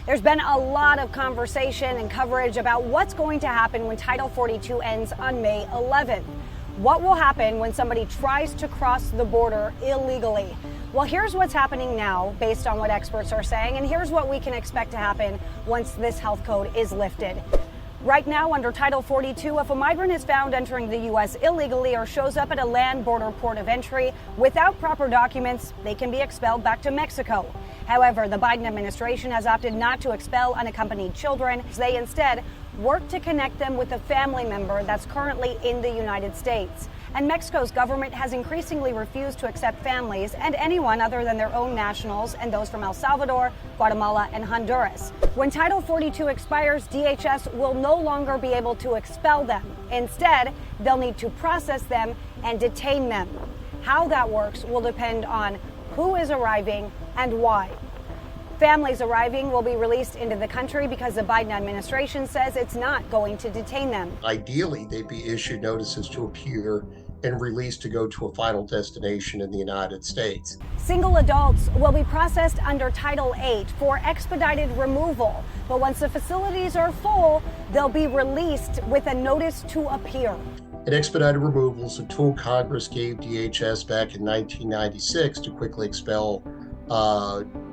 There's been a lot of conversation and coverage about what's going to happen when Title 42 ends on May 11th. What will happen when somebody tries to cross the border illegally? Well, here's what's happening now based on what experts are saying, and here's what we can expect to happen once this health code is lifted. Right now, under Title 42, if a migrant is found entering the U.S. illegally or shows up at a land border port of entry without proper documents, they can be expelled back to Mexico. However, the Biden administration has opted not to expel unaccompanied children. They instead work to connect them with a family member that's currently in the United States. And Mexico's government has increasingly refused to accept families and anyone other than their own nationals and those from El Salvador, Guatemala, and Honduras. When Title 42 expires, DHS will no longer be able to expel them. Instead, they'll need to process them and detain them. How that works will depend on who is arriving and why. Families arriving will be released into the country because the Biden administration says it's not going to detain them. Ideally, they'd be issued notices to appear and released to go to a final destination in the United States. Single adults will be processed under Title 8 for expedited removal, but once the facilities are full, they'll be released with a notice to appear. An expedited removal is a tool Congress gave DHS back in 1996 to quickly expel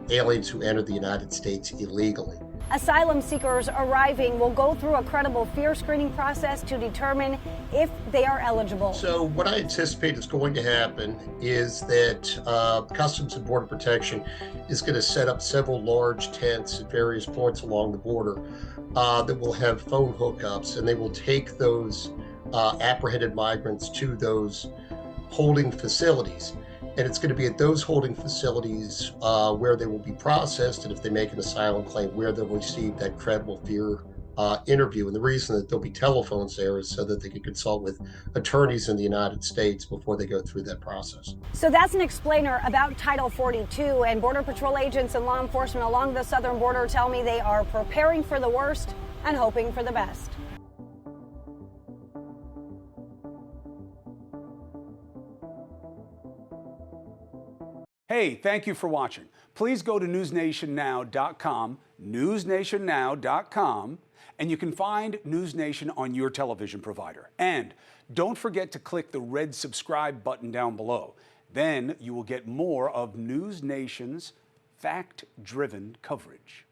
aliens who entered the United States illegally. Asylum seekers arriving will go through a credible fear screening process to determine if they are eligible. So what I anticipate is going to happen is that Customs and Border Protection is going to set up several large tents at various points along the border that will have phone hookups, and they will take those apprehended migrants to those holding facilities. And it's going to be at those holding facilities where they will be processed, and if they make an asylum claim, where they'll receive that credible fear interview. And the reason that there'll be telephones there is so that they can consult with attorneys in the United States before they go through that process. So that's an explainer about Title 42, and Border Patrol agents and law enforcement along the southern border tell me they are preparing for the worst and hoping for the best. Hey, thank you for watching. Please go to newsnationnow.com, newsnationnow.com, and you can find NewsNation on your television provider. And don't forget to click the red subscribe button down below. Then you will get more of NewsNation's fact-driven coverage.